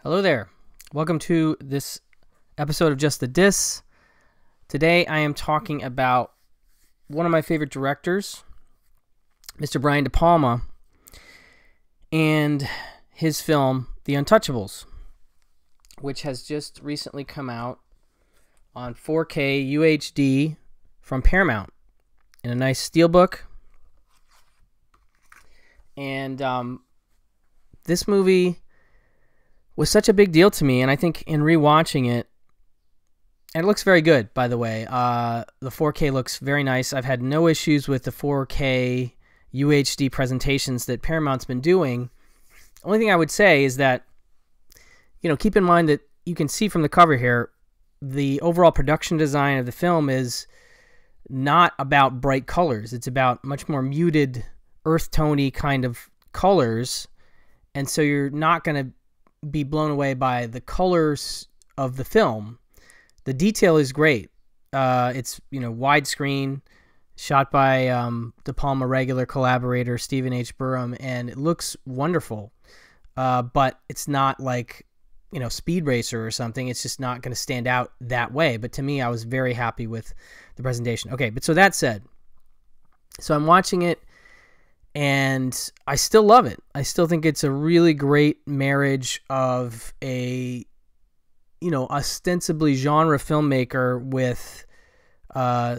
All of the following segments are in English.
Hello there. Welcome to this episode of Just the Diss. Today I am talking about one of my favorite directors, Mr. Brian De Palma, and his film, The Untouchables, which has just recently come out on 4K UHD from Paramount in a nice steelbook. And this movie was such a big deal to me, and I think in rewatching it, and it looks very good, by the way. The 4K looks very nice. I've had no issues with the 4K UHD presentations that Paramount's been doing. The only thing I would say is that, keep in mind that you can see from the cover here, the overall production design of the film is not about bright colors. It's about much more muted, earth tone-y kind of colors, and so you're not going to be blown away by the colors of the film. The detail is great. It's widescreen, shot by De Palma regular collaborator Stephen H. Burham, and it looks wonderful. But it's not like Speed Racer or something. It's just not going to stand out that way. But to me, I was very happy with the presentation. Okay, but so that said, so I'm watching it, and I still love it. I still think it's a really great marriage of a, ostensibly genre filmmaker with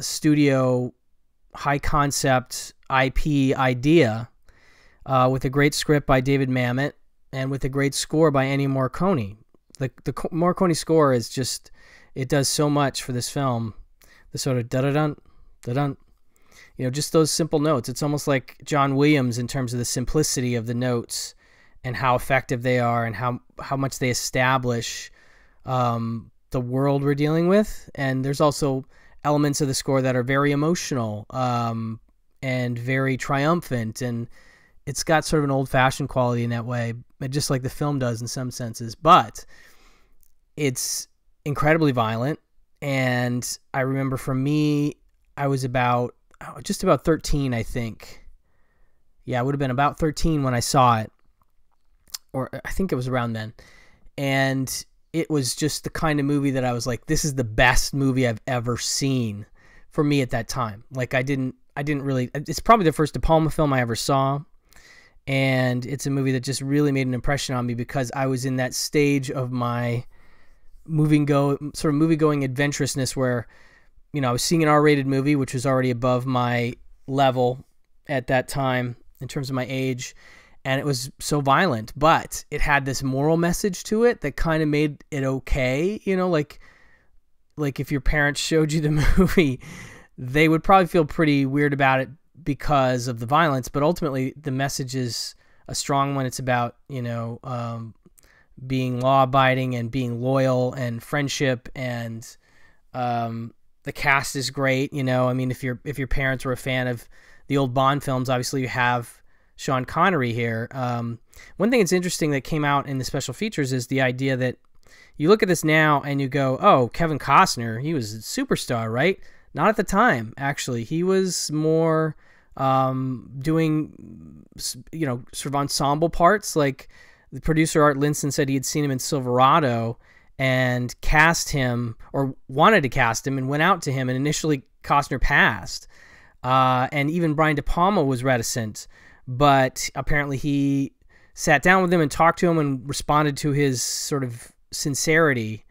studio high concept IP idea, with a great script by David Mamet and with a great score by Ennio Morricone. The Morricone score is just, it does so much for this film. The sort of da-da-dun, da-dun, just those simple notes. It's almost like John Williams in terms of the simplicity of the notes and how effective they are and how much they establish the world we're dealing with. And there's also elements of the score that are very emotional and very triumphant. And it's got sort of an old-fashioned quality in that way, just like the film does in some senses. But it's incredibly violent. And I remember for me, I was just about 13, I think. Yeah, I would have been about 13 when I saw it, or I think it was around then. And it was just the kind of movie that I was like, this is the best movie I've ever seen for me at that time. Like I didn't really, it's probably the first De Palma film I ever saw. And it's a movie that just really made an impression on me because I was in that stage of my movie-going adventurousness where, I was seeing an R-rated movie, which was already above my level at that time in terms of my age, and it was so violent, but it had this moral message to it that kind of made it okay. Like if your parents showed you the movie, they would probably feel pretty weird about it because of the violence, but ultimately the message is a strong one. It's about, being law-abiding and being loyal and friendship, and the cast is great. If your parents were a fan of the old Bond films, obviously you have Sean Connery here. One thing that's interesting that came out in the special features is the idea that you look at this now and you go, oh, Kevin Costner, he was a superstar, right? Not at the time, actually. He was more doing, sort of ensemble parts. Like the producer Art Linson said he had seen him in Silverado and cast him, or wanted to cast him, and went out to him, and initially Costner passed. And even Brian De Palma was reticent, but apparently he sat down with him and talked to him and responded to his sort of sincerity,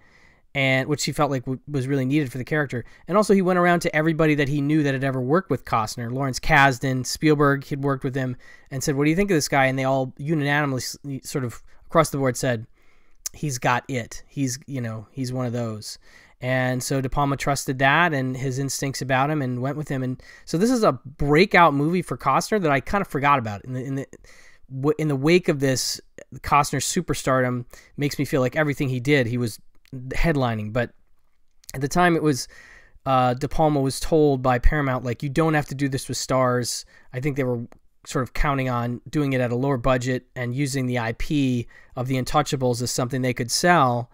and which he felt like was really needed for the character. And also he went around to everybody that he knew that had ever worked with Costner. Lawrence Kasdan, Spielberg had worked with him, and said, what do you think of this guy? And they all unanimously sort of across the board said, he's got it. He's one of those. And so De Palma trusted that and his instincts about him and went with him. And so this is a breakout movie for Costner that I kind of forgot about. In the wake of this, Costner's superstardom makes me feel like everything he did, he was headlining. But at the time, it was De Palma was told by Paramount, like, you don't have to do this with stars. I think they were sort of counting on doing it at a lower budget and using the IP of The Untouchables as something they could sell.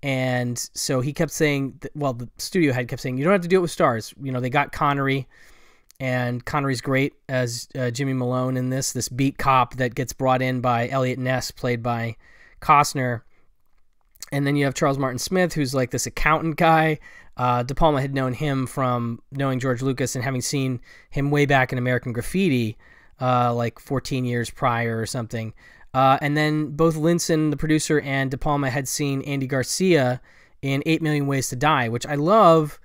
And so he kept saying, the studio head kept saying, you don't have to do it with stars. They got Connery, and Connery's great as Jimmy Malone in this beat cop that gets brought in by Elliot Ness, played by Costner. And then you have Charles Martin Smith, who's like this accountant guy. De Palma had known him from knowing George Lucas and having seen him way back in American Graffiti, like 14 years prior or something. And then both Linson, the producer, and De Palma had seen Andy Garcia in 8 Million Ways to Die, which I love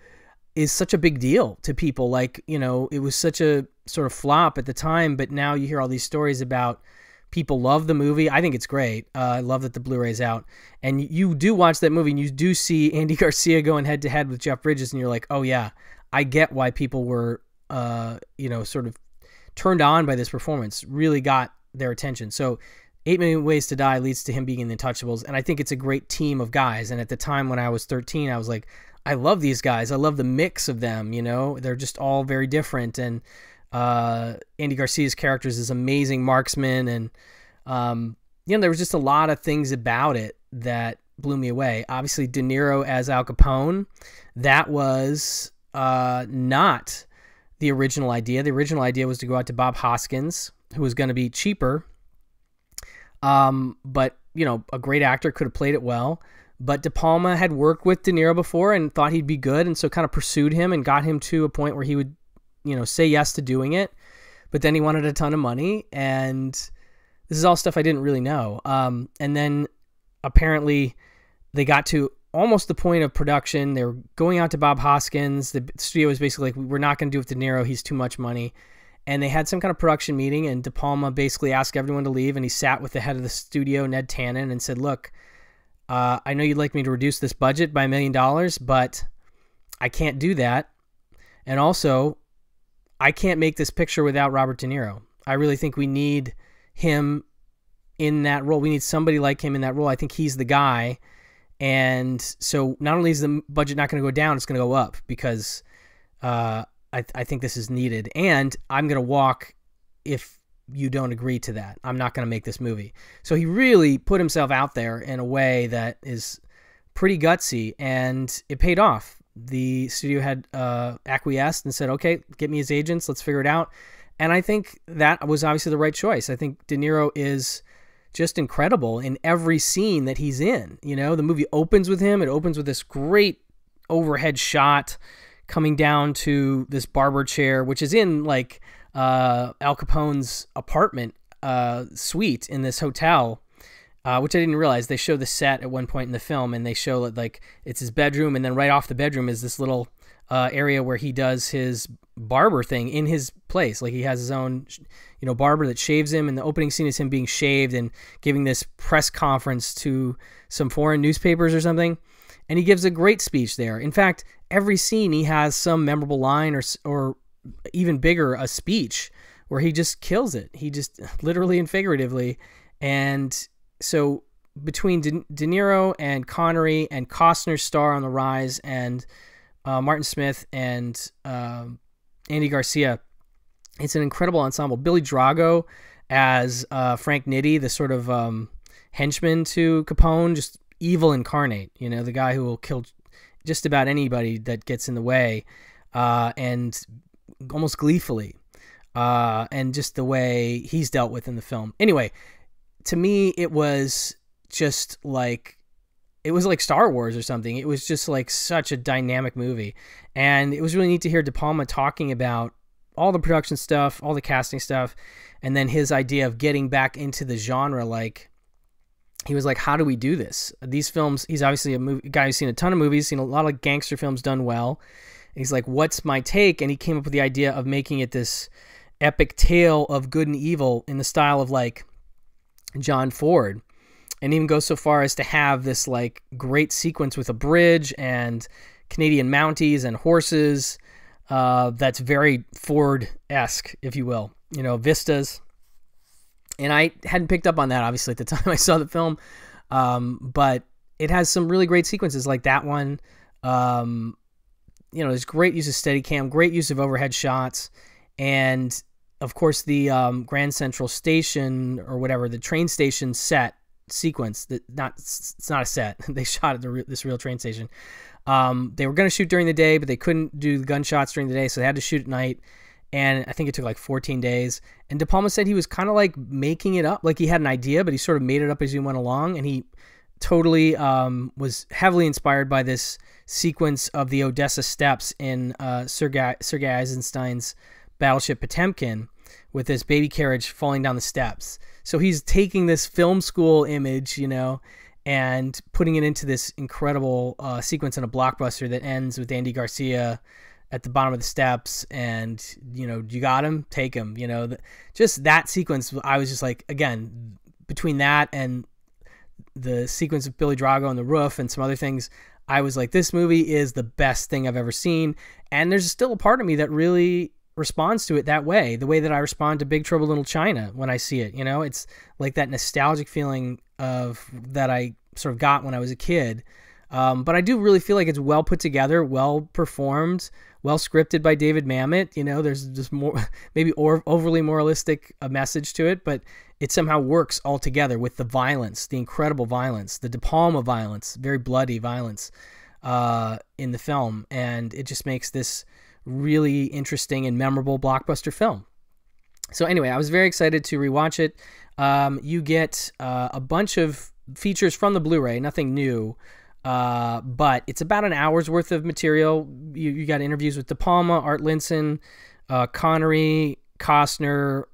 is such a big deal to people. Like, you know, it was such a sort of flop at the time, but now you hear all these stories about people love the movie. I think it's great. I love that the Blu-ray's out. And you do watch that movie and you do see Andy Garcia going head to head with Jeff Bridges, and you're like, oh yeah, I get why people were, you know, sort of turned on by this performance, really got their attention. So 8 Million Ways to Die leads to him being in the Untouchables, and I think it's a great team of guys. And at the time when I was 13, I was like, I love these guys. I love the mix of them, you know? They're just all very different, and Andy Garcia's character is this amazing marksman, and you know, there was just a lot of things about it that blew me away. Obviously, De Niro as Al Capone, that was not the original idea. The original idea was to go out to Bob Hoskins, who was going to be cheaper, but you know, a great actor, could have played it well. But De Palma had worked with De Niro before and thought he'd be good, and so kind of pursued him and got him to a point where he would, you know, say yes to doing it. But then he wanted a ton of money, and this is all stuff I didn't really know. And then apparently they got to almost the point of production. They were going out to Bob Hoskins. The studio was basically like, we're not going to do it with De Niro. He's too much money. And they had some kind of production meeting, and De Palma basically asked everyone to leave, and he sat with the head of the studio, Ned Tannen, and said, look, I know you'd like me to reduce this budget by $1 million, but I can't do that. And also, I can't make this picture without Robert De Niro. I really think we need him in that role. We need somebody like him in that role. I think he's the guy. And so not only is the budget not going to go down, it's going to go up, because I think this is needed. And I'm going to walk if you don't agree to that. I'm not going to make this movie. So he really put himself out there in a way that is pretty gutsy, and it paid off. The studio had acquiesced and said, okay, get me his agents, let's figure it out. And I think that was obviously the right choice. I think De Niro is just incredible in every scene that he's in. You know, the movie opens with him. It opens with this great overhead shot coming down to this barber chair, which is in like Al Capone's apartment suite in this hotel, which I didn't realize. They show the set at one point in the film, and they show it like it's his bedroom, and then right off the bedroom is this little area where he does his barber thing in his place. Like he has his own, you know, barber that shaves him, and the opening scene is him being shaved and giving this press conference to some foreign newspapers or something. And he gives a great speech there. In fact, every scene he has some memorable line or even bigger, a speech where he just kills it. He just literally and figuratively. And so between De Niro and Connery and Costner's star on the rise, and Martin Smith and Andy Garcia, it's an incredible ensemble. Billy Drago as Frank Nitti, the sort of henchman to Capone, just evil incarnate, you know, the guy who will kill just about anybody that gets in the way, and almost gleefully, and just the way he's dealt with in the film. Anyway, to me, it was just like, it was like Star Wars or something. It was just like such a dynamic movie. And it was really neat to hear De Palma talking about all the production stuff, all the casting stuff, and then his idea of getting back into the genre. Like, he was like, how do we do this? These films, he's obviously a guy who's seen a ton of movies, seen a lot of gangster films done well. And he's like, what's my take? And he came up with the idea of making it this epic tale of good and evil in the style of like John Ford. And even goes so far as to have this like great sequence with a bridge and Canadian Mounties and horses. That's very Ford-esque, if you will, you know, vistas. And I hadn't picked up on that, obviously, at the time I saw the film. But it has some really great sequences like that one. You know, there's great use of Steadicam, great use of overhead shots. And, of course, the Grand Central Station or whatever, the train station set sequence, it's not a set. They shot at this real train station. They were going to shoot during the day, but they couldn't do the gunshots during the day, so they had to shoot at night. And I think it took like 14 days. And De Palma said he was kind of like making it up. Like he had an idea, but he sort of made it up as he went along. And he totally was heavily inspired by this sequence of the Odessa steps in Sergei Eisenstein's battleship Potemkin, with this baby carriage falling down the steps. So he's taking this film school image, you know, and putting it into this incredible sequence in a blockbuster that ends with Andy Garcia at the bottom of the steps, and, you know, you got him, take him, you know. Just that sequence, I was just like, again, between that and the sequence of Billy Drago on the roof and some other things, I was like, this movie is the best thing I've ever seen. And there's still a part of me that really responds to it that way, the way that I respond to Big Trouble in Little China when I see it. You know, it's like that nostalgic feeling of that I sort of got when I was a kid. But I do really feel like it's well put together, well performed, well scripted by David Mamet. You know, there's just more, maybe overly moralistic a message to it, but it somehow works all together with the violence, the incredible violence, the De Palma violence, very bloody violence in the film. And it just makes this really interesting and memorable blockbuster film. So anyway, I was very excited to rewatch it. You get a bunch of features from the Blu-ray, nothing new, but it's about an hour's worth of material. You got interviews with De Palma, Art Linson, Connery, Costner,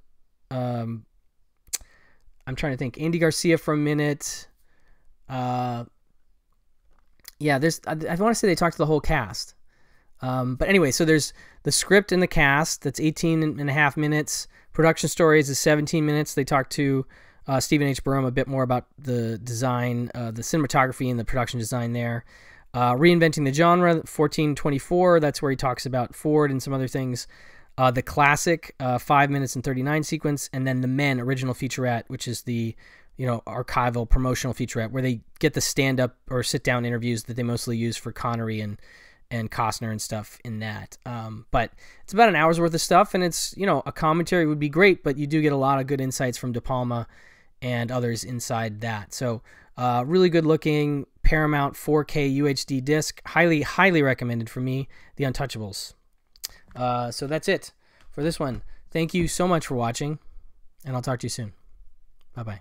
I'm trying to think, Andy Garcia for a minute. Yeah, there's, I want to say they talked to the whole cast. But anyway, so there's the script and the cast. That's 18 and a half minutes. Production stories is 17 minutes. They talked to Stephen H. Burham a bit more about the design, the cinematography and the production design there. Reinventing the genre, 14:24. That's where he talks about Ford and some other things. The classic 5 minutes and 39 sequence, and then the Men original featurette, which is the, you know, archival promotional featurette where they get the stand-up or sit-down interviews that they mostly use for Connery and Costner and stuff in that. But it's about an hour's worth of stuff, and it's, you know, a commentary would be great, but you do get a lot of good insights from De Palma and others inside that. So really good looking Paramount 4K UHD disc. Highly recommended for me, The Untouchables. So that's it for this one. Thank you so much for watching, and I'll talk to you soon. Bye-bye.